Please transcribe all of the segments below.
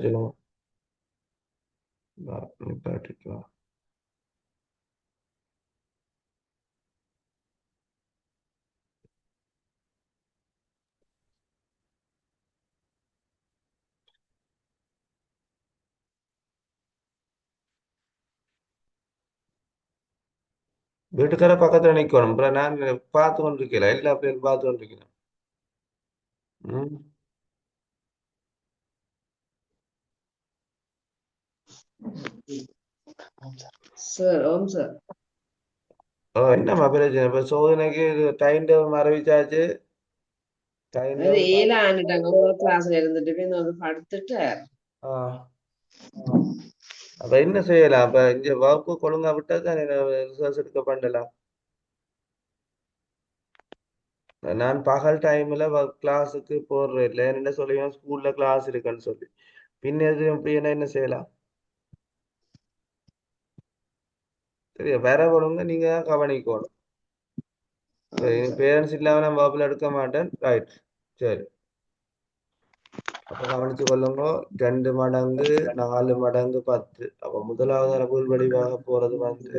சொல்லுங்க. நிப்பாட்டிக்கலாம். வீட்டுக்கார பக்கத்துல நிக்கணும். அப்புறம் நான் பார்த்து கொண்டிருக்கல. எல்லா பேரும் பார்த்து கொண்டிருக்கிறேன். ம். சார் ஓம் சார். ஓ, என்னம்மா பிரச்சனை? இப்ப சோதனைக்கு டைம் டேபிள் அறிவிச்சாச்சு. டைம் அது டேபிள் ஏழை ஆண்டுட்டாங்க ஒரு கிளாஸ்ல இருந்துட்டு போய் வந்து படுத்துட்டு. ஆ. அப்ப என்ன செய்யலாம்? அப்ப இங்க வகுப்பு ஒழுங்கா விட்டா தான் ரிசர்ச் எடுக்க பண்ணலாம். நான் பகல் டைம்ல கிளாஸுக்கு போடுறேன் இல்லை என்ன சொல்லுவேன், ஸ்கூல்ல கிளாஸ் இருக்குன்னு சொல்லி. பின்ன எது இப்படி என்ன செய்யலாம்? சரி, வேற ஒழுங்க நீங்க தான் கவனிக்கணும். ஆம் சார். பேரண்ட்ஸ் இல்லாம நான் வகுப்புல எடுக்க மாட்டேன். ரைட். சரி. அப்ப கவனிச்சு கொள்ளுங்க. 2 மடங்கு 4 மடங்கு 10. அப்ப முதலாவது அளவுகள் வடிவாக போறது வந்து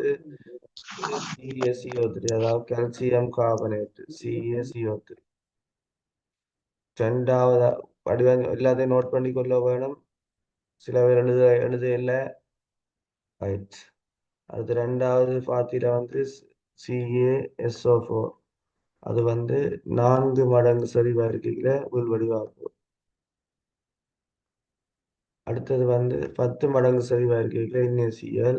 CaCO3, அதாவது கால்சியம் கார்பனேட் CaCO3. ரெண்டாவது வடிவ எல்லாத்தையும் நோட் பண்ணி கொள்ள வேணும். சில பேர் எழுத எழுத இல்லை. ரைட். அடுத்து ரெண்டாவது பாத்திரம் வந்து CaSO4. அது வந்து 4 மடங்கு சரிவா இருக்கீங்கள உள் வடிவாகும். அடுத்தது வந்து 10 மடங்கு சரிவா இருக்கீங்கள NaCl.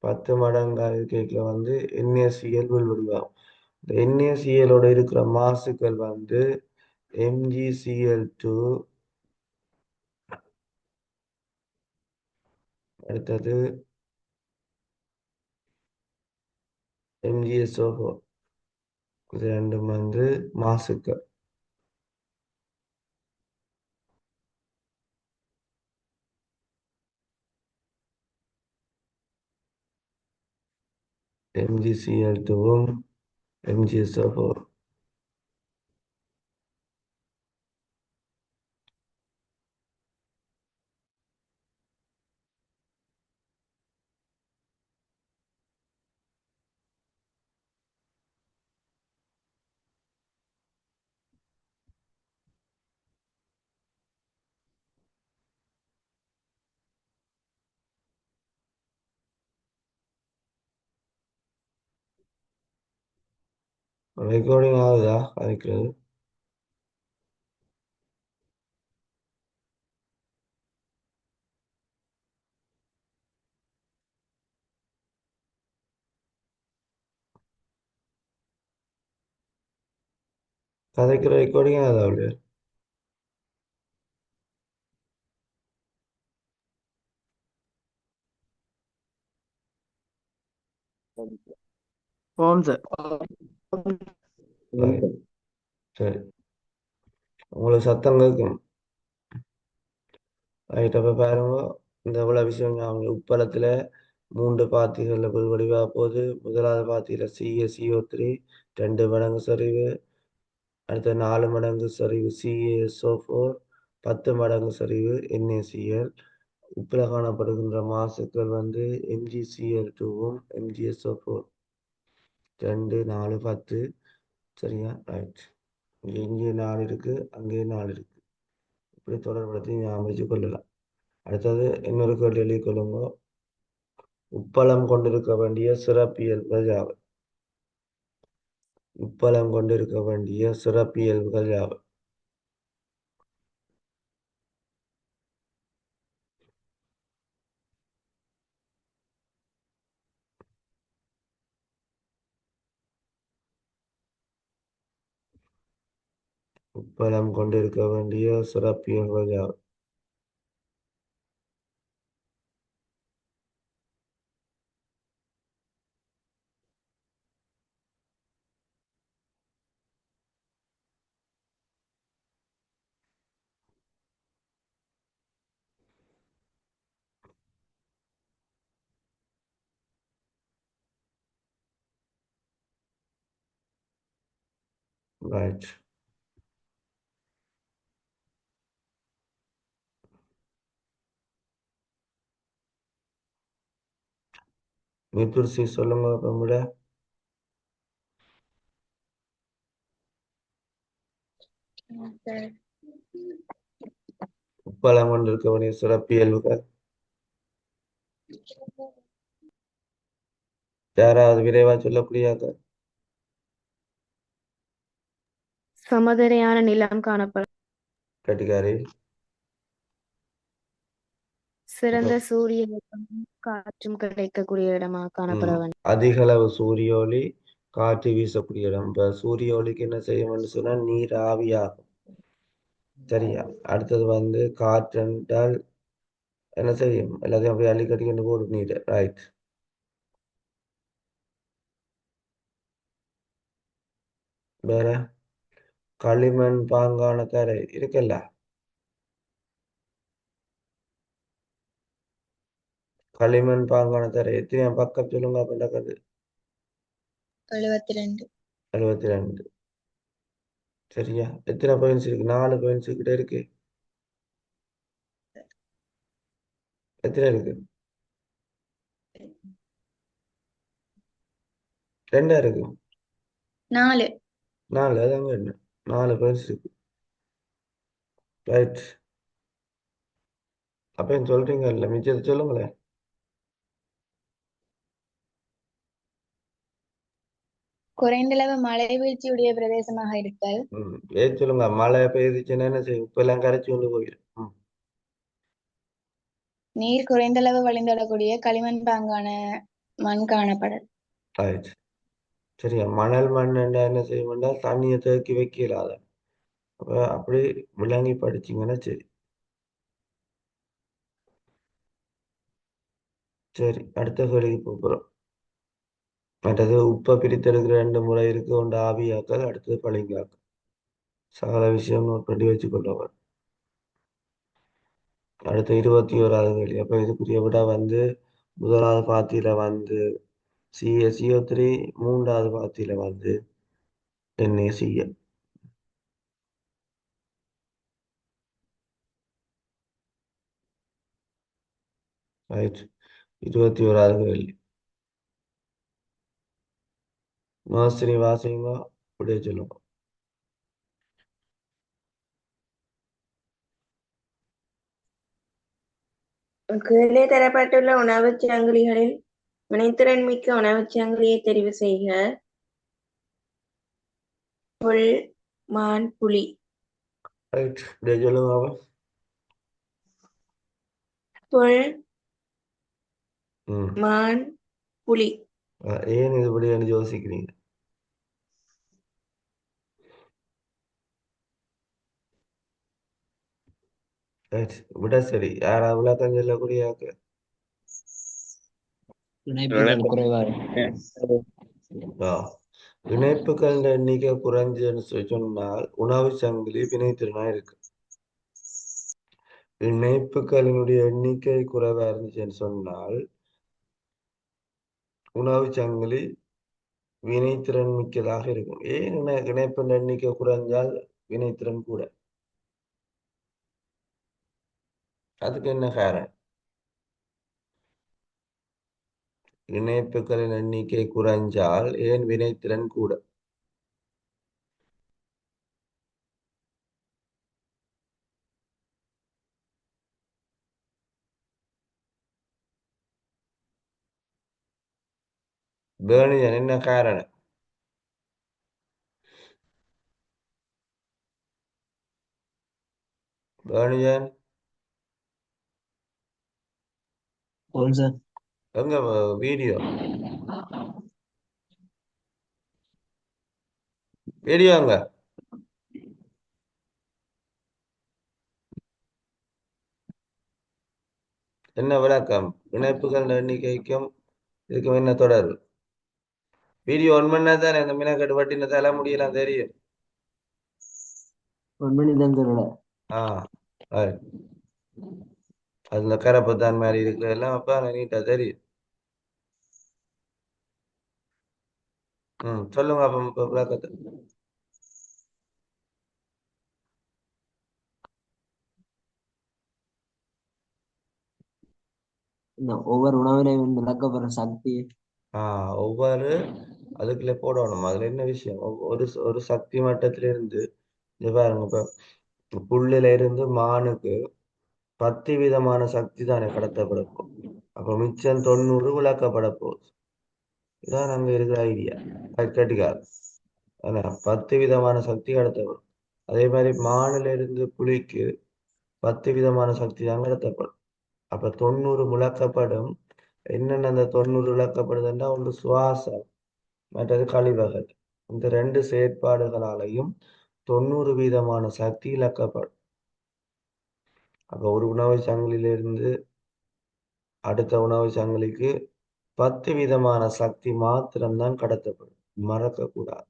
10 மடங்கா இருக்கீங்கள வந்து NaCl உள் வடிவாகும். இந்த NaCl ஓட இருக்கிற மாசுக்கள் வந்து MgCl2. அடுத்தது MgSO4. இது ரெண்டும் வந்து மாசுக்கள். MgCl2வும் MgSO4. ரெக்கார்டிங் ஆகுதா கதைக்கிறது? கதைக்கிற ரெக்கார்டிங் ஆகுதா அவளு? ஓம் சார். Right. சரி, உங்களுக்கு சத்தம் கேட்கும். ரைட். அப்ப பாருங்க, இந்த இவ்வளவு விஷயம் ஞாபகம். உப்பளத்துல 3 பாத்திகள்ல புல் வடிவா போகுது. முதலாவது பாத்தியில CaCO3 2 மடங்கு சரிவு. அடுத்த 4 மடங்கு சரிவு CaSO4. 10 மடங்கு சரிவு NaCl. உப்புல காணப்படுகின்ற மாசுக்கள் வந்து MgCl2வும் MgSO4. 2 4 10. சரியா? ரைட். இங்கே 4 இருக்கு, அங்கே 4 இருக்கு. இப்படி தொடர்படுத்தி ஞாபகம் வச்சு கொள்ளலாம். அடுத்தது இன்னொரு கேள்வி எழுதிக் கொள்ளுங்க. உப்பளம் கொண்டிருக்க வேண்டிய சிறப்பியல்புகள் யாவை? உப்பளம் கொண்டிருக்க வேண்டிய சிறப்பியல்புகள் யாவை? உப்பளம் கொண்டிருக்க வேண்டிய சிறப்பியல்புகள் யாவை? ரைட். மிதுர்சி சொல்லுங்க அப்ப விட. உப்பளம் கொண்டிருக்கவனே சிறப்பியல்புகள். யாராவது விரைவா சொல்லக்கூடியாங்க? சமதரையான நிலம் காணப்படும். கட்டிக்காரி. சிறந்த சூரிய வெப்பமும் காற்றும் கிடைக்கக்கூடிய இடமாக காணப்பட வேண்டும். அதிக அளவு சூரிய ஒளி, காற்று வீசக்கூடிய இடம். இப்ப சூரிய ஒளிக்கு என்ன செய்யும்னு சொன்னா நீர் ஆவியாகும். சரியா? அடுத்தது வந்து காற்று என்றால் என்ன செய்யும்? எல்லாத்தையும் அப்படியே அள்ளி கட்டிக்கிட்டு போடும் நீர். ரைட். வேற களிமண் பாங்கான கரை இருக்குல்ல? களிமண் பாங்கான தரை எத்தனை பக்கம் சொல்லுங்க அப்படின்றது? 72. 72. சரியா? எத்தனை பாயிண்ட்ஸ் இருக்கு? 4 பாயிண்ட்ஸ் கிட்ட இருக்கு. எத்தனை இருக்கு? 2 இருக்கு. 4. 4 அதாங்க என்ன? 4 பாயிண்ட்ஸ் இருக்கு. ரைட். அப்ப சொல்றீங்க இல்ல மிச்சத்தை சொல்லுங்களேன். குறைந்தளவு மழை வீழ்ச்சியுடைய பிரதேசமாக இருத்தல். ஏன் சொல்லுங்க. மழை பெய்துச்சுன்னா என்ன செய்யும்? உப்பெல்லாம் கரைச்சி கொண்டு போயிடும். நீர் குறைந்தளவு வழிந்தோடக்கூடிய களிமண் பாங்கான மண் காணப்படல். ரைட். சரியா? மணல் மண் என்ன செய்யும்னா தண்ணியை தேக்கி வைக்கலாத. அப்ப அப்படி விளங்கி படிச்சீங்கன்னா சரி. சரி, அடுத்த கேள்விக்கு போகிறோம். மற்றது உப்பை பிரித்தெடுக்கிற 2 முறை இருக்கு. ஒன்று ஆவியாக்கல், அடுத்தது பளிங்காக்கல். சகல விஷயம் நோட் பண்ணி வச்சுக்கொள்ளவர். அடுத்த 21வது கேள்வி. அப்ப இதுக்குரிய விட வந்து முதலாவது பாத்தியில வந்து CaCO3, மூன்றாவது பாத்தியில வந்து NaCl. ரைட். 21வது கேள்வி. மாஸ்திரி வாசிங்க, அப்படியே சொல்லுங்க. கீழே தரப்பட்டுள்ள உணவுச் சங்கிலிகளில் வினைத்திறன் மிக்க உணவுச் சங்கிலியை தெரிவு செய்க. புல், மான், புலி. ரைட், அப்படியே சொல்லுங்க அவன். புல், ம் மான், புலி. ஏன் இதுபடி யோசிக்கிறீங்க? ரைட், விட சரி. யாரா விளக்கம் சொல்லக்கூடிய ஆக்கள்? இணைப்புகள் குறைவாக இணைப்புகள் எண்ணிக்கை குறைஞ்சுன்னு சொன்னால் உணவு சங்கிலி வினைத்திறனா இருக்கு. இணைப்புகளினுடைய எண்ணிக்கை குறைவா இருந்துச்சுன்னு சொன்னால் உணவு சங்கிலி வினைத்திறன் மிக்கதாக இருக்கும். ஏன் இணைப்பின் எண்ணிக்கை குறைஞ்சால் வினைத்திறன் கூட? அதுக்கு என்ன காரணம்? இணைப்புகளின் எண்ணிக்கை குறைஞ்சால் ஏன் வினைத்திறன் கூட? பேர்னியன் என்ன காரணம்? பேர்னியன் சார். எங்க வீடியோ வீடியோங்க என்ன விளக்கம்? இணைப்புகள் எண்ணிக்கைக்கும் இதுக்கும் என்ன தொடர்பு? வீடியோ ஒன் பண்ணா தானே இந்த மீனக்கட்டு வட்டின தலை முடியலாம் தெரியும். right. அதுல கரப்பத்தான் மாதிரி இருக்கிற எல்லாம் அப்ப நீட்டா தெரியும். சொல்லுங்க அப்ப விளக்கத்தை. இந்த ஒவ்வொரு உணவினையும் விளக்கப்படுற சக்தி ஒவ்வொரு அதுக்குள்ள போடணும். அதுல என்ன விஷயம், ஒரு சக்தி மட்டத்திலிருந்து இங்க பாருங்க, இப்ப புல்லுல இருந்து மானுக்கு 10 விதமான சக்தி தானே கடத்தப்பட போகுது. அப்ப மிச்சம் 90 விளக்கப்பட போகுது. இதான் அங்க இருக்கிற ஐடியா. கேட்டுக்காது. ஆனா 10 விதமான சக்தி கடத்தப்படும். அதே மாதிரி மானுல இருந்து புலிக்கு 10 விதமான சக்தி தான் கடத்தப்படும். அப்ப 90 முழக்கப்படும். என்னென்ன அந்த 90 விளக்கப்படுதுன்னா, ஒன்று சுவாசம், மற்றது கழிவகல். இந்த ரெண்டு செயற்பாடுகளாலையும் 90 வீதமான சக்தி இழக்கப்படும். அப்ப ஒரு உணவு சங்கிலிருந்து அடுத்த உணவு சங்கிலிக்கு 10 விதமான சக்தி மாத்திரம்தான் கடத்தப்படும். மறக்க கூடாது.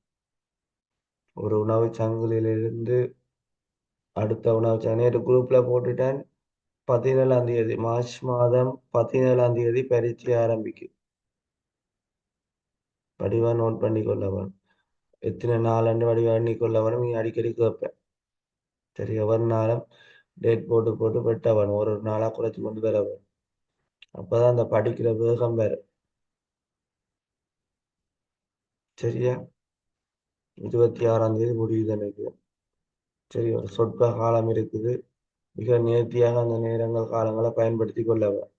ஒரு உணவு சங்கிலிருந்து அடுத்த உணவு சங்கிலி குரூப்ல போட்டுட்டேன். 17ஆம் தேதி மார்ச் மாதம் 17ஆம் தேதி பரீட்சை ஆரம்பிக்கும். வடிவா நோட் பண்ணி கொள்ளவன். எத்தனை நாள் வடிவா எண்ணி கொள்ளவனும் நீ அடிக்கடி கேட்பேன். சரி, ஒவ்வொரு நாளும் டேட் போட்டு போட்டு வெட்டவன், ஒரு நாளா குறைச்சி கொண்டு வரவன். அப்பதான் அந்த படிக்கிற வேகம் வேற. சரியா? 26ஆம் தேதி முடியுது எனக்கு. சரி, ஒரு சொற்ப காலம் இருக்குது. மிக நேர்த்தியாக அந்த நேரங்கள் காலங்களை பயன்படுத்தி கொள்ளவன்.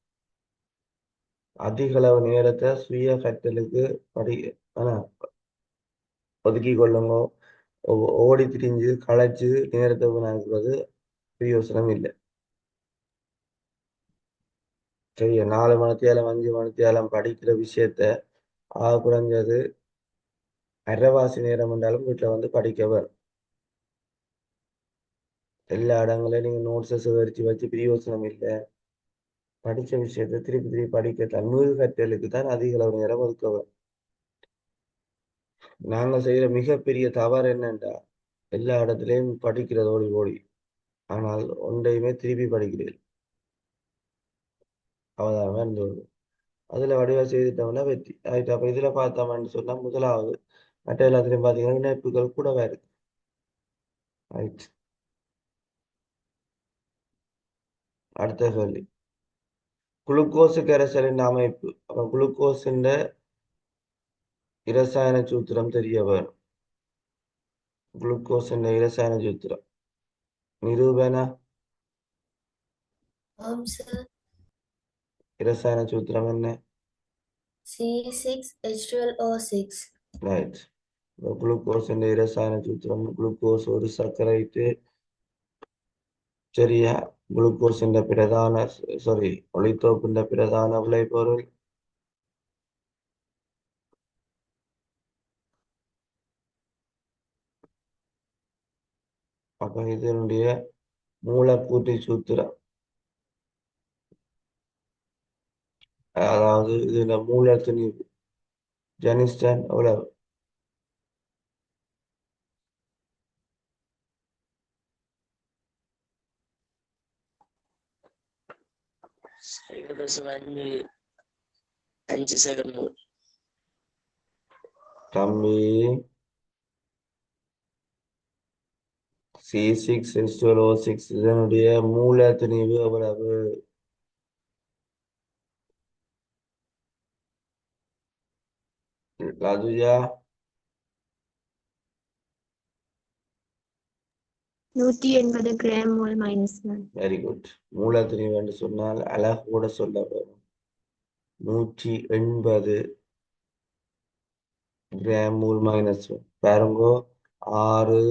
அதிக அளவு நேரத்தை சுய கற்றலுக்கு படி ஆனா ஒதுக்கி கொள்ளுங்க. ஓடி திரிஞ்சு களைச்சு நேரத்தை வீணாக்குவது பிரயோசனம் இல்லை. சரியா? 4 மணித்தியாலம் 5 மணித்தியாலம் படிக்கிற விஷயத்த குறைஞ்சது அரைவாசி நேரம் என்றாலும் வீட்டுல வந்து படிக்க வேணும். எல்லா இடங்களையும் நீங்க நோட்ஸை சேகரிச்சு வச்சு பிரயோசனம் இல்லை. படிச்ச விஷயத்த திருப்பி திருப்பி படிக்க தன்மீது கற்றலுக்கு தான் அதிக அளவு நேரம் ஒதுக்க வேணும். நாங்க செய்யற மிகப்பெரிய தவறு என்னண்டா, எல்லா இடத்துலயும் படிக்கிறது ஓடி ஓடி, ஆனால் ஒன்றையுமே திருப்பி படிக்கிறேன். அவதான் வேணும். அதுல வடிவா செய்துட்டோம்னா வெற்றி ஆயிட்டு. அப்ப இதுல பார்த்தோம்னு சொன்னா முதலாவது மற்ற எல்லாத்துலயும் பாத்தீங்கன்னா இணைப்புகள் கூடவே இருக்கு. ரைட். அடுத்த கேள்வி, குளுக்கோஸ் கரைசலின் அமைப்பு. அப்ப குளுக்கோஸின் இரசாயன சூத்திரம் தெரிய வேணும். குளுக்கோஸின் இரசாயன சூத்திரம் நிரூபண ஆம் சார். இரசாயன சூத்திரம் என்ன? C6H12O6. ரைட். குளுக்கோஸின் இரசாயன சூத்திரம், குளுக்கோஸ் ஒரு சர்க்கரைட்டு. சரியா? குளுக்கோஸின் பிரதான ஒளித்தோப்பின் பிரதான விளைபொருள். அப்ப இதனுடைய மூலக்கூற்று சூத்திரம், அதாவது இதுல மூலத்தின் ஜனிஸ்டன் எவ்வளவு? தம்பி, C6H12O6 இதனுடைய மூலத்திணிவு எவ்வளவு? ராஜுஜா, 180 gram mole minus 1. Very good. மூலத்திணிவு என்று சொன்னால் அழகோட சொல்ல வரும். 180 கிராம் மூல் மைனஸ் 1. பாருங்கோ, 6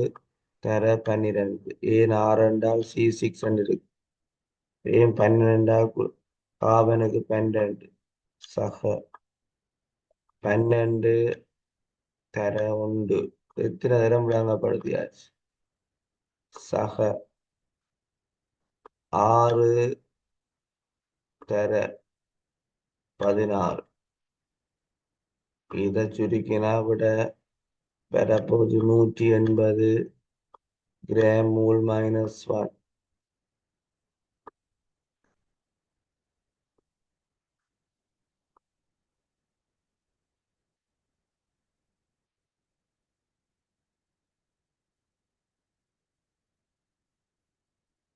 தர 12. ஏன் 6 என்றால் C6 இருக்கு. ஏன் 12 என்றால் காபனுக்கு 12 சக 12 தர 1. எத்தனை தரம் விளங்கப்படுத்தியாச்சு? சக 6 தர 16. இதை சுருக்கினா விட பெறப்போது 180 கிராம் மூல் மைனஸ் 1.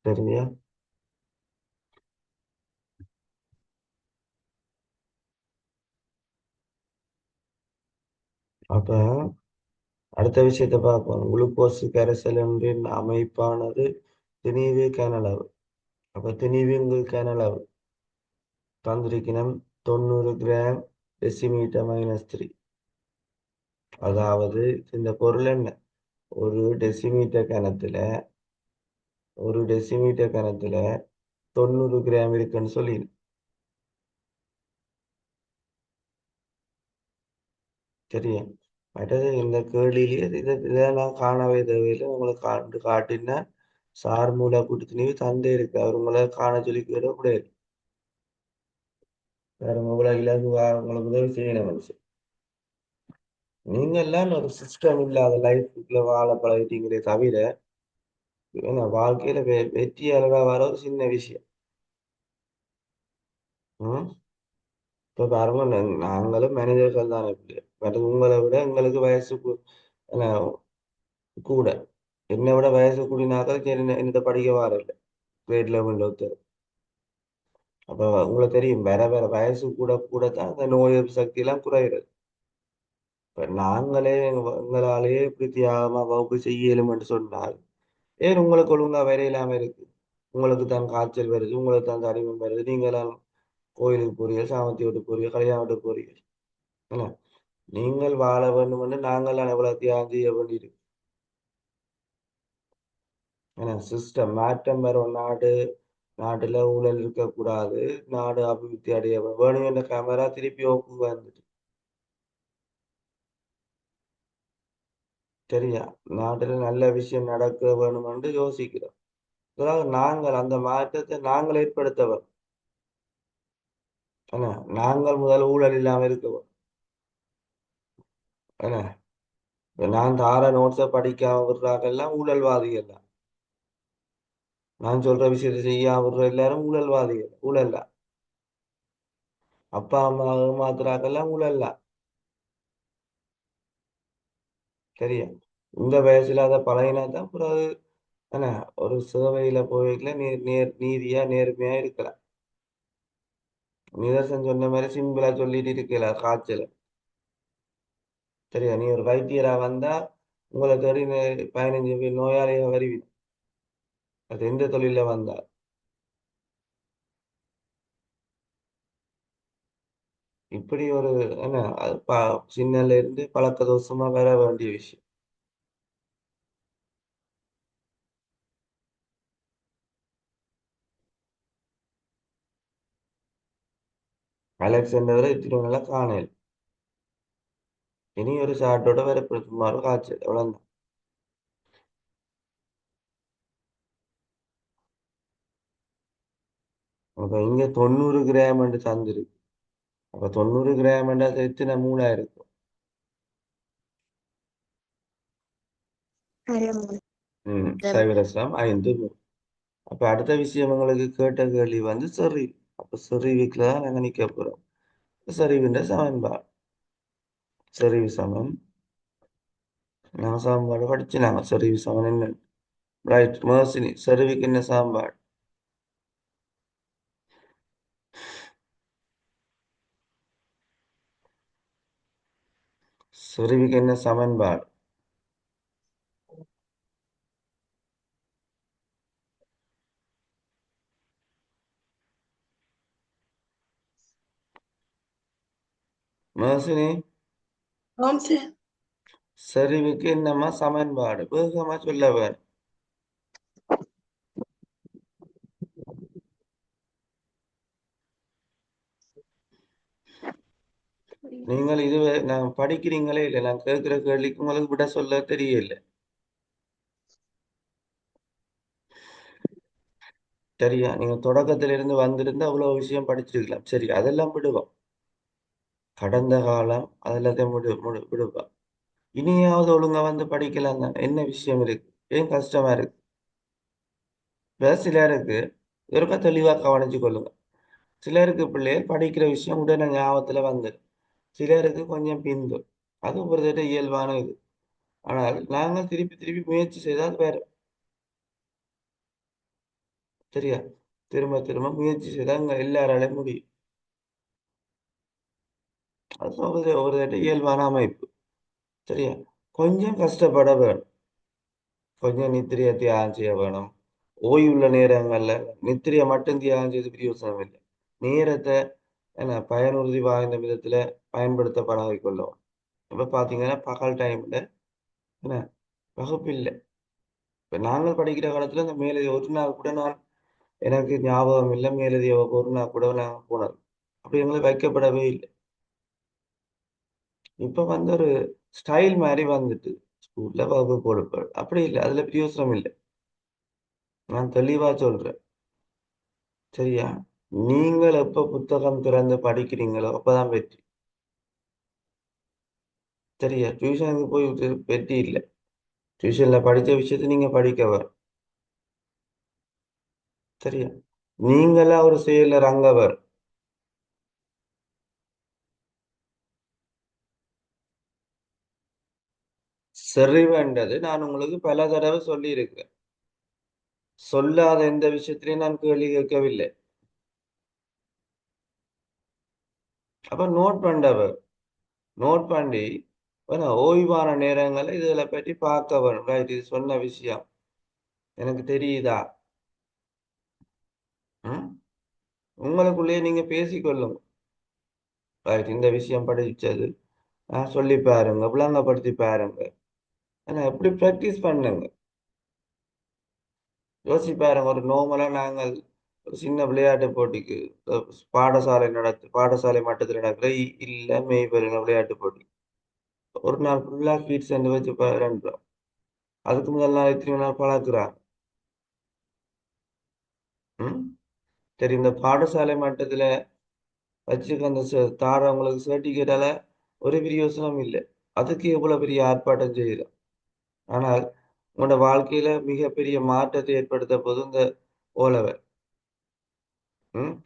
சரியா? அப்ப அடுத்த விஷயத்தை பார்ப்போம். குளுக்கோஸ் கரைசல் ஒன்றின் அமைப்பானது திணிவு கனளவு. அப்ப திணிவுங்கள் கனளவு தந்திருக்கணும் 90 கிராம் டெசிமீட்டர் -3. அதாவது இந்த பொருள் என்ன, ஒரு டெசிமீட்டர் கனத்துல 90 கிராம் இருக்குன்னு சொல்லி. சரியா? மற்றது இந்த கேள்வியிலேயே இதை நான் காணவே தேவையில்லை. உங்களுக்கு காட்டினா சார் மூலா கூட்டி நீ தந்தே இருக்கு. அவர் உங்களை காண சொல்லி கேட கூடாது. வேற உங்களை இலகுவா உங்களுக்கு உதவி செய்யணும் மனுஷன். நீங்க எல்லாம் ஒரு சிஸ்டம் இல்லாத லைஃப்ல வாழ பழகிட்டீங்களே தவிர ஏன்னா வாழ்க்கையில வெற்றி அளவா வர ஒரு சின்ன விஷயம். ம் இப்ப பாருங்க, நாங்களும் மனிதர்கள் தானே. பட் உங்களை விட எங்களுக்கு வயசு என்ன, கூட என்னை விட வயசு கூடினாக்க என்னத்தை படிக்க வரல கிரேட் லெவல்ல ஒருத்தர். அப்ப உங்களுக்கு தெரியும், வேற வேற வயசு கூட கூட தான் அந்த நோய் எதிர்ப்பு சக்தி எல்லாம் குறையிறது. இப்ப நாங்களே எங்களாலேயே இப்படி தியாகமா வகுப்பு செய்யலும்னு சொன்னால் ஏன் உங்களுக்கு ஒழுங்கா வேற இல்லாம இருக்கு? உங்களுக்கு தான் காய்ச்சல் வருது, உங்களுக்கு தான் தடிமம் வருது, நீங்களாம் கோயிலுக்கு போறீங்க, சாமத்தி விட்டு போறீங்க, கல்யாணம் விட்டு போறீங்க. என்ன, நீங்கள் வாழ வேண்டும்னு நாங்கள் எவ்வளவு தியாகம் செய்ய வேண்டியிருக்கு. ஏன்னா சிஸ்டம் மாற்றம் வரும். நாட்டுல ஊழல் இருக்கக்கூடாது, நாடு அபிவிருத்தி அடைய வேணும் என்ற கேமரா திருப்பி ஓப்பு வந்துட்டு. சரியா? நாட்டுல நல்ல விஷயம் நடக்க வேணும் என்று யோசிக்கிறோம். அதாவது நாங்கள் அந்த மாற்றத்தை நாங்கள் ஏற்படுத்தவர். என்ன, நாங்கள் முதல் ஊழல் இல்லாம இருக்கவும். என்ன, இப்ப நான் தார நோட்ஸை படிக்காம விடுறாங்கெல்லாம் ஊழல்வாதிகள் தான். நான் சொல்ற விஷயத்தை செய்யாம விடுற எல்லாரும் ஊழல்வாதிகள், ஊழல் தான். அப்பா அம்மா ஏமாத்துறாங்கெல்லாம் ஊழல் தான். சரியா? இந்த வயசுல அதை பழகினா தான் பிறகு என்ன, ஒரு சேவையில போய்க்கல நீதியா நேர்மையா இருக்கலாம். நிதர்சன் சொன்ன மாதிரி சிம்பிளா சொல்லிட்டு இருக்கலாம் காய்ச்சல். சரியா? நீ ஒரு வைத்தியரா வந்தா உங்களை தேடி 15 பேர் நோயாளியா வருவீங்க. அது எந்த தொழில வந்தா. இப்படி ஒரு என்ன, அது சின்னல இருந்து பழக்க தோஷமா வர வேண்டிய விஷயம். அலெக்சாண்டரை இத்தனை நாளா காணல. இனி ஒரு ஷாட்டோட வரப்படுத்துமாறு காய்ச்சல் அவ்வளவுதான். அப்ப இங்க 90 கிராம் தந்திருக்கு. அப்ப 90 கிராம் அது எத்தனை மூளா இருக்கும்? சைவரசம் 5 மூல். அப்ப அடுத்த விஷயம் உங்களுக்கு கேட்ட கேள்வி சரி. அப்ப செறிவுக்குல தான் நாங்க நிக்க போறோம். செறிவுன்ற சமன்பாடு. செறிவு சமன் நாங்க சமன்பாடு படிச்சு நாங்க செறிவு சமன் என்ன. ரைட் மர்சினி, செறிவுக்கு என்ன சமன்பாடு? செறிவுக்கு என்ன சமன்பாடு? மர்சினி, ஆம் சார். செறிவுக்கு என்னமா சமன்பாடு? வேகமா சொல்ல வேற. நீங்கள் இதுவே நான் படிக்கிறீங்களே இல்லை, நான் கேட்கிற கேள்விக்கு உங்களுக்கு விட சொல்ல தெரியல. சரியா? நீங்க தொடக்கத்துல இருந்து வந்திருந்து அவ்வளவு விஷயம் படிச்சிருக்கலாம். சரி, அதெல்லாம் விடுவோம். கடந்த காலம் அதெல்லாத்தையும் விடுவோம். இனியாவது ஒழுங்கா படிக்கலாம் தான். என்ன விஷயம் இருக்கு? ஏன் கஷ்டமா இருக்கு? இப்ப சிலருக்கு ஒருக்கா தெளிவா கவனிச்சு கொள்ளுங்க. சிலருக்கு பிள்ளைகள் படிக்கிற விஷயம் உடனே ஞாபகத்துல வந்துடும். சிலருக்கு கொஞ்சம் பிந்து. அது ஒரு தட்ட இயல்பான இது. ஆனால் நாங்கள் திருப்பி திருப்பி முயற்சி செய்தால் வேற. சரியா? திரும்ப திரும்ப முயற்சி செய்தால் அங்க எல்லாராலையும் முடியும். அது ஒரு தட்ட இயல்பான அமைப்பு. சரியா? கொஞ்சம் கஷ்டப்பட வேணும். கொஞ்சம் நித்திரையை தியாகம் செய்ய வேணும். ஓய்வுள்ள நேரங்கள்ல நித்திரையை மட்டும் தியாகம் செய்து பிரயோசனம் இல்லை. நேரத்தை என்ன பயனுறுதி வாய்ந்த விதத்துல பயன்படுத்த பழகிக்கொள்ளும். இப்ப பாத்தீங்கன்னா பகல் டைம்ல என்ன வகுப்பு இல்லை. இப்ப நாங்கள் படிக்கிற காலத்துல இந்த மேலதிக ஒரு நாள் கூட நான் எனக்கு ஞாபகம் இல்லை மேலதிக வகுப்பு ஒரு நாள் கூட நாங்கள் போனது. அப்படி எங்களுக்கு வைக்கப்படவே இல்லை. இப்ப வந்து ஒரு ஸ்டைல் மாதிரி வந்துட்டு ஸ்கூல்ல வகுப்பு கொடுப்பாரு. அப்படி இல்லை, அதுல பிரயோசனம் இல்லை. நான் தெளிவா சொல்றேன். சரியா? நீங்கள் எப்ப புத்தகம் திறந்து படிக்கிறீங்களோ அப்பதான் வெற்றி. சரியா? டியூஷனுக்கு போய் வெற்றி இல்லை. டியூஷன்ல படிச்ச விஷயத்தை நீங்க படிக்க வரும். சரியா? நீங்களா ஒரு செயல்ல இறங்கவர். செறிவுன்றது நான் உங்களுக்கு பல தடவை சொல்லி இருக்கிறேன். சொல்லாத எந்த விஷயத்திலையும் நான் கேள்வி கேட்கவில்லை. அப்ப நோட் பண்ணவர். நோட் பண்ணி ஓய்வான நேரங்களை இதுல பற்றி பார்க்க வரும். ரைட், இது சொன்ன விஷயம் எனக்கு தெரியுதா? ம்? உங்களுக்குள்ளேயே நீங்க பேசிக்கொள்ளுங்க. ரைட், இந்த விஷயம் படிச்சது சொல்லி பாருங்க, விளங்கப்படுத்தி பாருங்க. ஆனா எப்படி பிராக்டிஸ் பண்ணுங்க. யோசிச்சு பாருங்க, ஒரு நார்மலா நாங்கள் ஒரு சின்ன விளையாட்டு போட்டிக்கு பாடசாலை மட்டத்தில் நடக்கிற இல்ல மெய்பெருங்க விளையாட்டு போட்டி ஒரு நாள் ஃபுல்லா ஃபீட் சென்று வச்சு விளையாண்டுறோம். அதுக்கு முதல் நாள் எத்தனை நாள் பழக்குறாங்க. ம் சரி, இந்த பாடசாலை மட்டத்துல வச்சுக்க அந்த தாரவங்களுக்கு சர்டிபிகேட்டால ஒரு பிரயோசனம் இல்லை. அதுக்கு எவ்வளவு பெரிய ஆர்ப்பாட்டம் செய்யுறோம். ஆனால் உங்களோட வாழ்க்கையில மிகப்பெரிய மாற்றத்தை ஏற்படுத்த போது இந்த ஓலவர்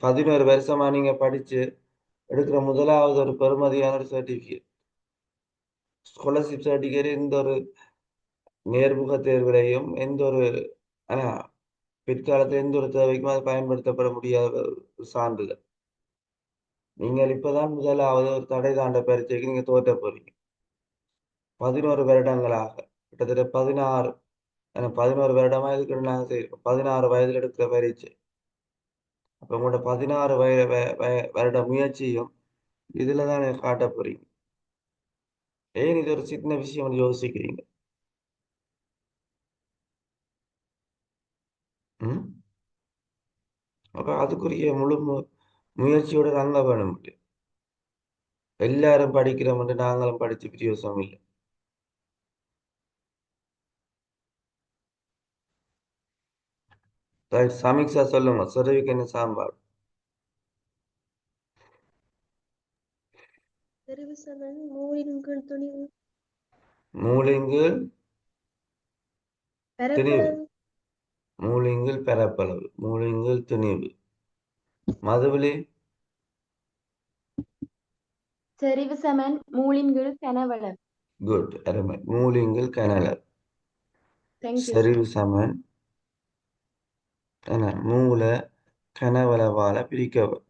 11 வருஷமா நீங்க படிச்சு எடுக்கிற முதலாவது ஒரு பெறுமதியான ஒரு சர்டிபிகேட். ஸ்காலர்ஷிப் சர்டிபிகேட் எந்த ஒரு நேர்முக தேர்விலையும் எந்த ஒரு ஆனா பிற்காலத்தில் எந்த ஒரு தேவைக்கும் அது பயன்படுத்தப்பட முடியாத ஒரு சான்றிதழ். நீங்கள் இப்பதான் முதலாவது ஒரு தடை தாண்ட பரீட்சைக்கு நீங்க தோற்ற போறீங்க. 11 வருடங்களாக கிட்டத்தட்ட 11 வருடமா இதுக்கு நாங்க செய்யறோம். 16 வயதுல எடுக்கிற பரீட்சை. அப்ப உங்களோட 16 வருட முயற்சியும் இதுலதான் காட்ட போறீங்க. ஏன் இது ஒரு சின்ன விஷயம் யோசிக்கிறீங்க? ம் அப்ப அதுக்குரிய முழு முயற்சியோட நாங்க வேணும். எல்லாரும் படிக்கிறோம் நாங்களும் படிச்சு பிரயோசனம் இல்லை. ரைட், சமீக்ஷா சொல்லுங்க, சொரவிக்கு என்ன சாம்பார்? தெரிவு சமன் மூலின்கள் துணிவு மூலிங்கள் திணிவு. பரப்பளவு மூலிங்கள் பரப்பளவு. மூலிங்கள் திணிவு. மதுவிலி செறிவு சமன் மூலின்கள் கனவளவு. குட், அருமை. மூலிங்கள் கனலர். தேங்க்யூ. செறிவு சமன் என்ன மூல கனவளவால பிரிக்கவர்.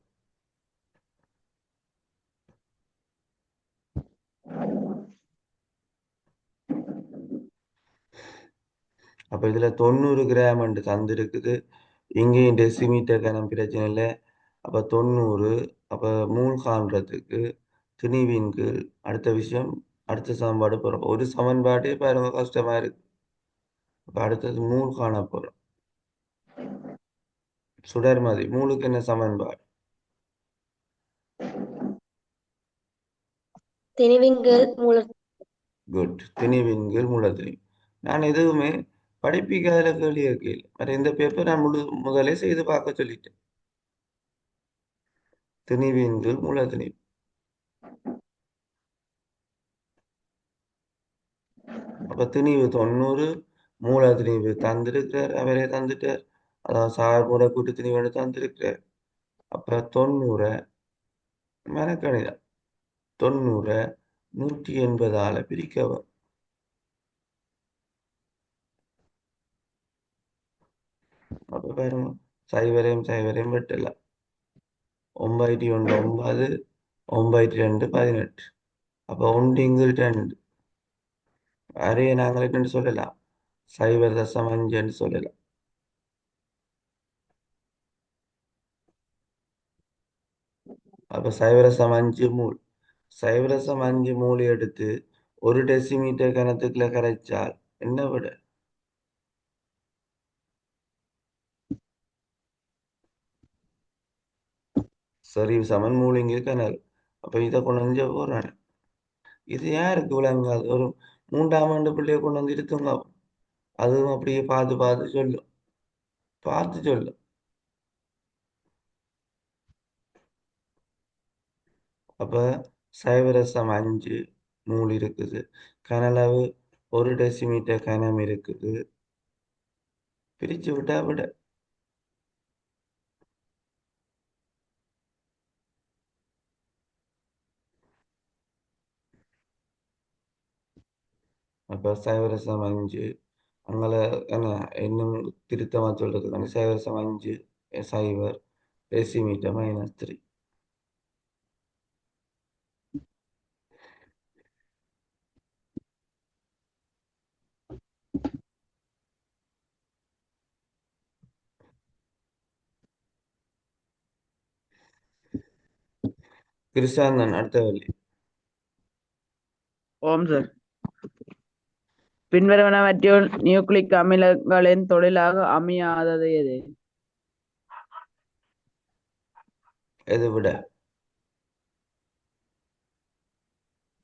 அப்ப இதுல 90 கிராம் என்று தந்திருக்குது. இங்கேயும் டெசிமீட்டர் கணம் பிரச்சனை இல்லை. அப்ப 90. அப்ப மூல் காண்றதுக்கு திணிவின் கீழ் அடுத்த விஷயம் அடுத்த சமன்பாடு போறோம். ஒரு சமன்பாட்டே பாருங்க கஷ்டமா இருக்கு. அப்ப அடுத்தது மூல் காண போறோம். சுடர்மதி மூலுக்கு என்ன சமன்பாடு? திணிவின்கள் மூல குட், திணிவின் கீழ் மூலத்திணி. நான் எதுவுமே படிப்பிக்காத கேள்வி கேட்கல. மற்ற இந்த பேப்பர் நான் முதலே செய்து பார்க்க சொல்லிட்டேன். திணிவின் கீழ் மூலத்திணி. அப்ப திணிவு 90, மூல திணிவு தந்திருக்கிறார், அவரே தந்துட்டார். அதான் சார்புற கூட்டு திணிவு தந்திருக்கிறார். அப்ப 90 மெனக்கணிதம் 90 180ஆல பிரிக்கவும். அப்ப பாருங்க, சைவரையும் வெட்டலாம். 9 1 9, 9 2 18. அப்ப 1 2 அரைய நாங்கள் என்னன்னு சொல்லலாம், 0.5 சொல்லலாம். அப்ப 0.5 மூல், 0.5 மூல் எடுத்து 1 டெசிமீட்டர் கனத்துக்குள்ள கரைச்சால் என்ன விட? சரி சமன் மூலிங்க கனல். அப்ப இதை கொண்டு வந்து போறாரு. இது யாருக்கு விளங்காது? ஒரு 3ஆம் ஆண்டு பிள்ளைய கொண்டு வந்து இருத்துங்க. அதுவும் அப்படியே பார்த்து பார்த்து சொல்லும், பார்த்து சொல்லும். அப்ப 0.5 மூல் இருக்குது, கனளவு 1 டெசிமீட்டர் கனம் இருக்குது. பிரிச்சு விட்டா விட. அப்ப 0.5 அங்கே என்ன இன்னும் திருத்தமா சொல்றதுக்கான 0.5 டெசிமீட்டர் -3. கிருஷாந்தன் அடுத்த வழி. ஓம் சார். பின்வருவனவற்றுள் நியூக்ளிக் அமிலங்களின் தொழிலாக அமையாதது எது? எது விட?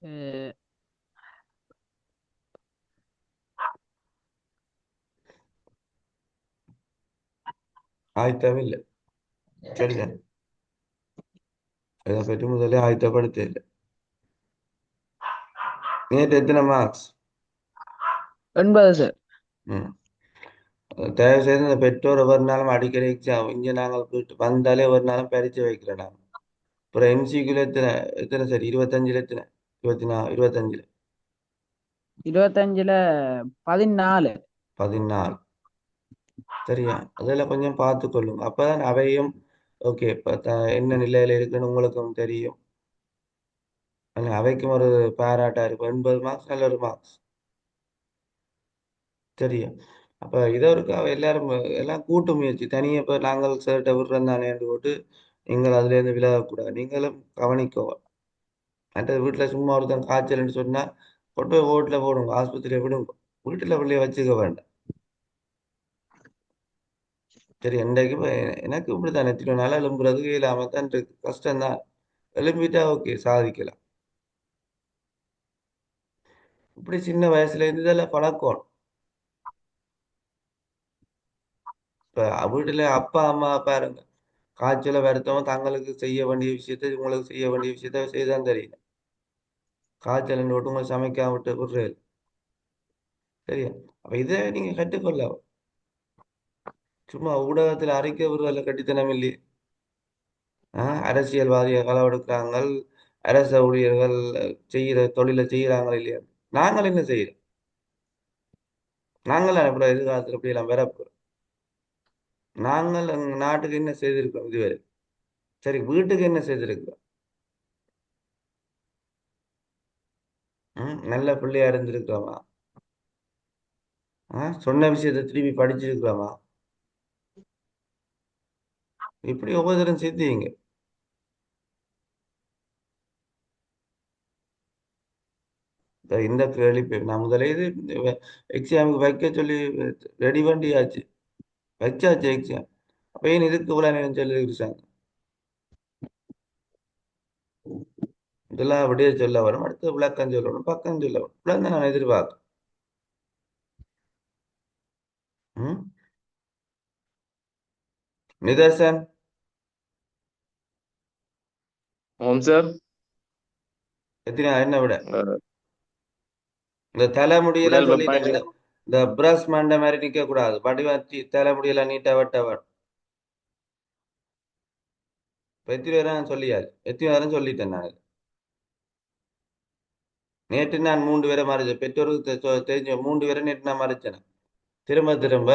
அஹ் ஆயத்தம் இல்லை. சரிதான், இதை பற்றி முதலே ஆயத்தப்படுத்த இல்லை. நேற்று எத்தனை மார்க்ஸ்? 9 சார். ம். தயவு செய்து இந்த பெற்றோர் ஒவ்வொரு நாளும் அடிக்கடி எக்ஸாம் இங்கே நாங்கள் போயிட்டு வந்தாலே ஒரு நாளும் பரீட்சை வைக்கிறோம் நாங்கள். அப்புறம் எம்சிக்யூல எத்தனை எத்தனை சரி 25ல் எத்தனை? 24, 25ல் 25ல 14. 14. சரியா, அதெல்லாம் கொஞ்சம் பார்த்து கொள்ளுங்க. அப்பதான் அவையும் ஓகே இப்போ என்ன நிலையில இருக்குன்னு உங்களுக்கும் தெரியும். அவைக்கும் ஒரு பாராட்டா இருக்கும். 80 மார்க்ஸ் நல்ல ஒரு மார்க்ஸ். சரியா, அப்ப இதை இருக்கா எல்லாரும் எல்லாம் கூட்டு முயற்சி. தனியாக இப்போ நாங்கள் சேர்ட்ட விடுறோம் தானே போட்டு நீங்கள் அதுல இருந்து விலகக்கூடாது. நீங்களும் கவனிக்கோ. மற்றது வீட்டுல சும்மா ஒருத்தன் காய்ச்சல்னு சொன்னா கொண்டு போய் ஓட்டுல போடுங்க, ஆஸ்பத்திரியை விடுங்க. வீட்டுல பிள்ளைய வச்சுக்க வேண்டாம். சரி, இன்றைக்கு இப்போ எனக்கு இப்படித்தான் எத்தனை நாள் எழும்புறதுக்கு இல்லாம தான் இருக்கு. கஷ்டம்தான். எழும்பிட்டா ஓகே சாதிக்கலாம். இப்படி சின்ன வயசுல இருந்து இதெல்லாம் பழக்கம். இப்ப வீட்டுல அப்பா அம்மா பாருங்க, காய்ச்சல வருத்தம் தங்களுக்கு செய்ய வேண்டிய விஷயத்த உங்களுக்கு செய்ய வேண்டிய விஷயத்த செய்தான் தெரியல. காய்ச்சல் விட்டு உங்களை சமைக்காம விட்டு விடுறது. சரியா, அப்ப இதை நீங்க கற்றுக்கொள்ள. சும்மா ஊடகத்துல அறிக்கை விடுறதுல கட்டித்தனம் இல்லையே. அரசியல்வாதிகள் களவெடுக்கிறாங்க, அரச ஊழியர்கள் செய்யற தொழிலை செய்யறாங்க இல்லையா? நாங்கள் என்ன செய்யறோம்? நாங்கள் அனுப்புறோம் எதிர்காலத்துல இப்படி எல்லாம் வரப்போறோம். நாங்கள் எங்க நாட்டுக்கு என்ன செய்திருக்கோம் இதுவரை? சரி, வீட்டுக்கு என்ன செய்திருக்கோம்? நல்ல பிள்ளையா இருந்திருக்கிறோமா? சொன்ன விஷயத்தை திருப்பி படிச்சிருக்கிறோமா? இப்படி ஒவ்வொருத்தரும் சிந்திங்க. இந்த கேள்வி நான் முதலே இது எக்ஸாமுக்கு வைக்க சொல்லி ரெடி பண்ணியாச்சு, வச்சாச்சு எக்ஸாம். அப்ப ஏன் இதுக்கு இவ்வளவு நேரம் சொல்லி இருக்காங்க? இதெல்லாம் அப்படியே சொல்ல வரும், அடுத்து விளக்கம் சொல்லணும், பக்கம் சொல்ல வரும். இவ்வளவு தான் நான் எதிர்பார்க்கிறேன். ம்? நிதர்சன் ஓம் சார். எத்தனை என்ன விட? இந்த தலைமுடியெல்லாம் உடல் சொல்லிட்டேன். வெப்பநிலை இந்த பிரஷ் மண்ட மாதிரி நிக்க கூடாது. வடிவாச்சி தலைமுடியெல்லாம் நீட்டா வெட்டவர். எத்தனை பேரும் சொல்லியாரு, எத்தனை பேரும் சொல்லிட்டேன் நான். நேற்று நான் 3 பேரை மறைச்சேன். பெற்றோருக்கு தெரிஞ்ச 3 பேரை நேற்று நான் மறைச்சேன். திரும்ப திரும்ப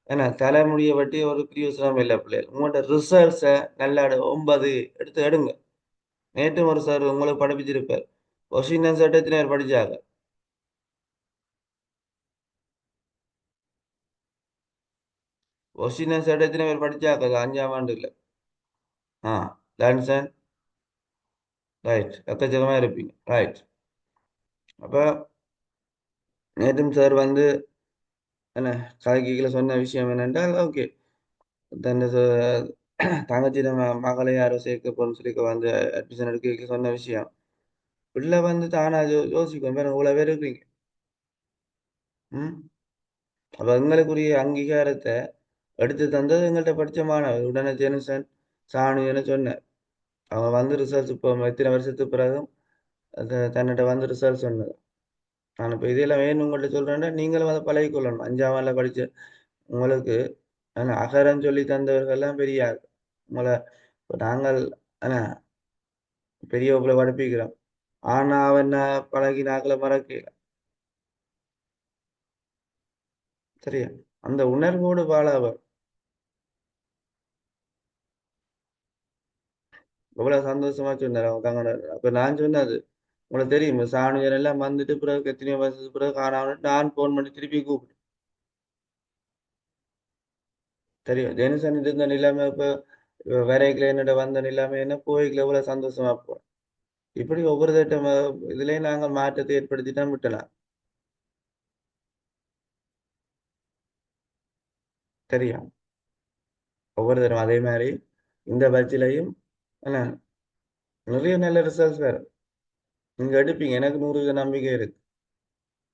ஏன்னா தலைமுடியை வெட்டி ஒரு பிரயோசனம் இல்லை பிள்ளைகள். உங்களோட ரிசல்ட்ஸை நல்லா 9 எடுத்து எடுங்க. நேற்று ஒரு சார் உங்களுக்கு படிப்பிச்சிருப்பார். கொஸ்டின் ஆன்சர் எத்தனை பேர் படிச்சாங்க? ஒசினஸ் எத்தனை பேர் படிச்சாக்கள் 5ஆம் ஆண்டுல? ஆ, லான்சன், ரைட், எக்கச்சக்கமா இருப்பீங்க, ரைட். அப்ப நேற்றும் சார் வந்து என்ன கதைக்கீழ சொன்ன விஷயம் என்னென்றால், ஓகே, தன் தங்கச்சி மகளை யாரோ சேர்க்க போகணும்னு சொல்லி வந்து அட்மிஷன் எடுக்க சொன்ன விஷயம். பிள்ளை வந்து தானா யோசிக்கும், வேற இவ்வளவு பேர் இருக்கீங்க. ம் அப்ப எங்களுக்குரிய அங்கீகாரத்தை எடுத்து தந்தது எங்கள்கிட்ட படிச்ச மாணவர் உடனே ஜெனுசன் சாணுன்னு சொன்னார். அவங்க வந்து ரிசல்ட்ஸ் இப்போ இத்தனை வருஷத்துக்கு பிறகும் தன்னிட்ட வந்து ரிசல்ட் சொன்னது. நான் இப்போ இதெல்லாம் வேணும் உங்கள்கிட்ட சொல்றேன்னா நீங்களும் அதை பழகிக்கொள்ளணும். 5ஆம் ஆண்டுல படிச்ச உங்களுக்கு அகரம் சொல்லி தந்தவர்கள் எல்லாம் பெரிய ஆள். உங்களை இப்போ நாங்கள் என்ன பெரிய வகுப்புல படிப்பிக்கிறோம். ஆனா அவன் பழகி நாக்களை மறக்கல. சரியா? அந்த உணர்வோடு வாழ அவர் எவ்வளவு சந்தோஷமா சொன்னார் அவங்க தங்க. அப்ப நான் சொன்னது உங்களுக்கு தெரியும், சாணுஜர் எல்லாம் வந்துட்டு பிறகு எத்தனையோ வருஷத்துக்கு பிறகு காணாம நான் போன் பண்ணி திருப்பி கூப்பிட்டு தெரியும் ஜெனிசன் இருந்த நிலைமை இப்ப வரைக்கல என்னோட வந்த நிலைமை என்ன போய்க்கல எவ்வளவு சந்தோஷமா இருப்போம். இப்படி ஒவ்வொரு திட்டம் இதுலயும் நாங்கள் மாற்றத்தை ஏற்படுத்தி தான் விட்டலாம். தெரியும் ஒவ்வொரு தரம் அதே மாதிரி இந்த பட்சிலையும் என்ன நிறைய நல்ல ரிசல்ட்ஸ் வேறு நீங்க எடுப்பீங்க. எனக்கு 100% நம்பிக்கை இருக்கு.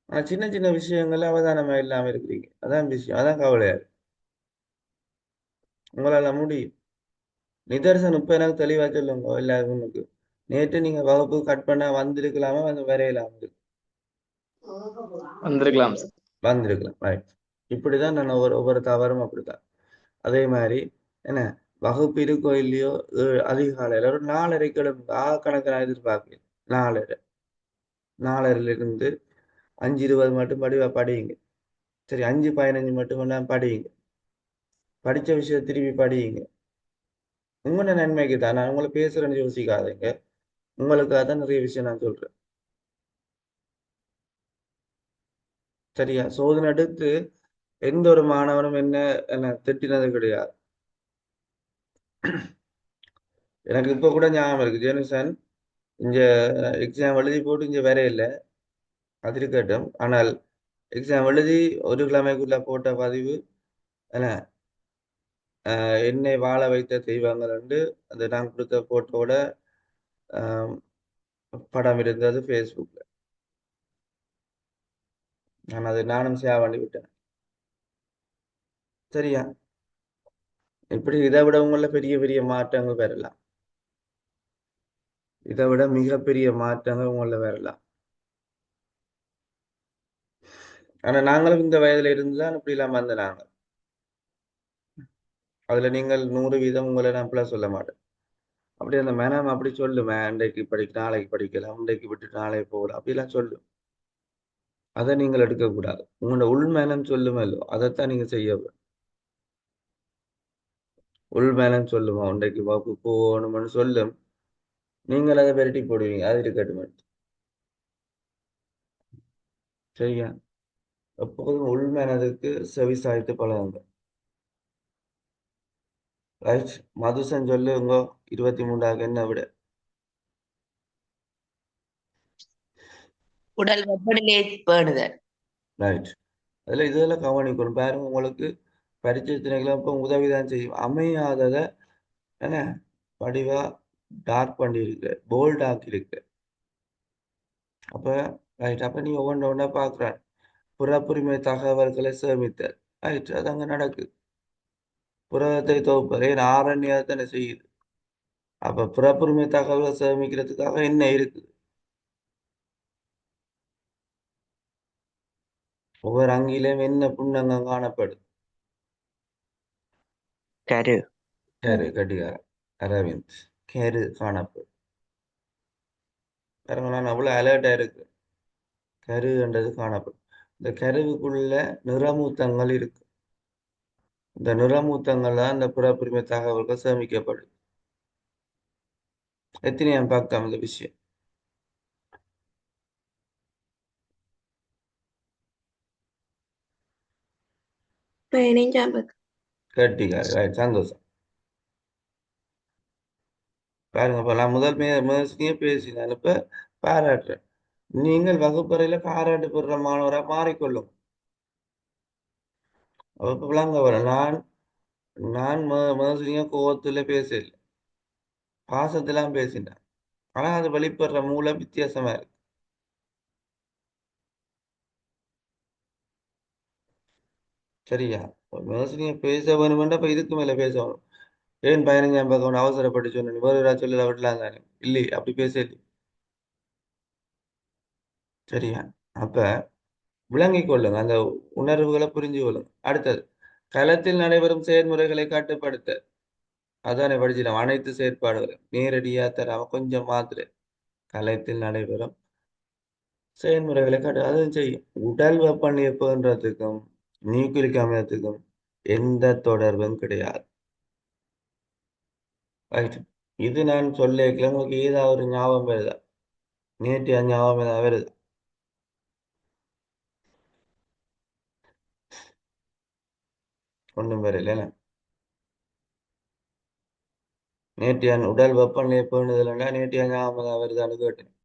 ஆனா சின்ன சின்ன விஷயங்கள்ல அவதானமா இல்லாம இருக்கிறீங்க. அதான் விஷயம், அதான் கவலையா இருக்கு. உங்களால முடியும். நிதர்சனம் இப்ப எனக்கு தெளிவா சொல்லுங்க எல்லாருக்கும். நேற்று நீங்க வகுப்பு கட் பண்ண வந்திருக்கலாமா வந்து வரையலாம் வந்திருக்கலாம் சார். வந்திருக்கலாம், ரைட். இப்படிதான் நான் ஒவ்வொரு தவறும் அப்படித்தான். அதே மாதிரி என்ன வகுப்பு இருக்கோ இல்லையோ அதிகாலையில ஒரு 4:30 கிளம்பு கணக்கு நான் எதிர்பார்க்கிறேன். 4:30 4:30 இருந்து 5:20 மட்டும் படியுங்க. சரி, 5:15 மட்டும் எல்லாம் படியுங்க. படிச்ச விஷயம் திருப்பி படியுங்க. உங்களோட நன்மைக்கு தான் நான் உங்களை பேசுறேன்னு யோசிக்காதீங்க. உங்களுக்காக தான் நிறைய விஷயம் நான் சொல்றேன். சரியா? சோதனை எடுத்து எந்த ஒரு மாணவனும் என்ன திட்டினது கிடையாது. எனக்கு இப்ப கூட ஞாபகம் இருக்கு, ஜெனுசன் இங்க எக்ஸாம் எழுதி போட்டு இங்க வேற இல்லை, அது இருக்கட்டும். ஆனால் எக்ஸாம் எழுதி ஒரு கிழமைக்குள்ள போட்ட பதிவு என்ன என்னை வாழ வைத்த தெய்வங்கள் என்று அந்த நான் கொடுத்த போட்டோட படம் இருந்தது ஃபேஸ்புக்ல. நான் அதை நானும் ஷேர் பண்ணி விட்டேன். சரியா? இப்படி இதை விட உங்கள பெரிய பெரிய மாற்றங்கள் வரலாம். இதை விட மிகப்பெரிய மாற்றங்கள் உங்கள வரலாம். ஆனா நாங்களும் இந்த வயதுல இருந்துதான் இப்படி எல்லாம் வந்த நாங்க. அதுல நீங்கள் 100% உங்களை நான் அப்படிலாம் சொல்ல மாட்டேன். அப்படி அந்த மேனம் அப்படி சொல்லுமே, இன்றைக்கு நாளைக்கு படிக்கலாம், இன்றைக்கு விட்டு நாளைக்கு போகலாம், அப்படிலாம் சொல்லும். அதை நீங்கள் எடுக்கக்கூடாது. உங்களோட உள் மேனம் சொல்லுமல்லோ அதைத்தான் நீங்க செய்ய. உள் மேனம் சொல்லுமா இன்றைக்கு வகுப்பு போகணும்னு சொல்லும். நீங்கள் அதை விரட்டி போடுவீங்க, அது இருக்கட்டும். சரியா? எப்போதும் உள் மேனதுக்கு செவி சாய்த்து பழகுங்க. ரைட். மதுசன் சொல்லுங்க, 23 என்ன விட உடல் வெப்பநிலையை பேணுதல். ரைட். அதுல இதெல்லாம் கவனிக்கணும். பாருங்க, உங்களுக்கு பரிச்சை திணைகளும் இப்போ உதவிதான் செய்யும். அமையாததை என்ன வடிவா டார்க் பண்ணி இருக்கு, போல்ட் ஆக்கி இருக்கு. அப்ப ரைட். அப்ப நீ ஒவ்வொன்றா பாக்குறேன். புறப்புரிமை தகவல்களை சேமித்தல், ரைட், அது அங்க நடக்குது. புரதத்தை தொகுப்பது ஆரண்யத்தை செய்யுது. அப்ப புறப்புரிமை தகவலை சேமிக்கிறதுக்காக என்ன இருக்குது? ஒவ்வொரு அங்கிலும் என்ன புண்ணங்கம் காணப்படுது? கரு கரு, கடிகாரம், அரவிந்த், கரு காணப்படும். பாருங்க, நான் அவ்வளவு அலர்ட்டா இருக்கு. கருன்றது காணப்படும். இந்த கருவுக்குள்ள நிறமூத்தங்கள் இருக்கு. இந்த நிறமூத்தங்கள்ல இந்த புறப்புரிமை தகவல்கள் சேமிக்கப்படுது. எத்தனையாம் பக்கம் இந்த விஷயம்? 15ஆம் பக்கம். கெட்டிக்காரி ரைட் சந்தோஷம். பாருங்க இப்ப நான் முதல் மேசினியே பேசினேன், இப்ப பாராட்டுறேன். நீங்கள் வகுப்பறையில பாராட்டு பெறுற மாணவராக மாறிக்கொள்ளும். அப்ப விளங்க வர நான் நான் மேசினியா கோவத்துல பேசல, பாசத்திலாம் பேசினேன். ஆனா அது வெளிப்படுற மூலம் வித்தியாசமா இருக்கு. சரியா? மேசினியா பேச வேணுமெண்டா இப்ப இதுக்கு மேல பேசணும். ஏன் 15ஆம் பக்கம் அவசரப்பட்டு சொன்னேன், வேறு ஏதாவது சொல்லி விடலாம் தானே? இல்லை, அப்படி பேசல. சரியா? அப்ப விளங்கிக் கொள்ளுங்க, அந்த உணர்வுகளை புரிஞ்சு கொள்ளுங்க. அடுத்தது, களத்தில் நடைபெறும் செயல்முறைகளை கட்டுப்படுத்த. அதானே படிச்சிடும், அனைத்து செயற்பாடுகளும் நேரடியா தராம கொஞ்சம் மாத்திரை. களத்தில் நடைபெறும் செயல்முறைகளை காட்டு அதுவும் செய்யும். உடல் வெப்பநிலைன்றதுக்கும் நியூக்ளிக் அமிலத்துக்கும் எந்த தொடர்பும் கிடையாது. ரைட். இது நான் சொல்ல உங்களுக்கு ஏதாவது ஒரு ஞாபகம் வருதா? நேற்று ஞாபகம் ஏதாவது வருது? ஒன்றும் வரல. நேற்று உடல் வெப்பநிலை பேணுதல்னா நேற்று ஞாபகம் ஏதாவது வருதான்னு கேட்டேன்.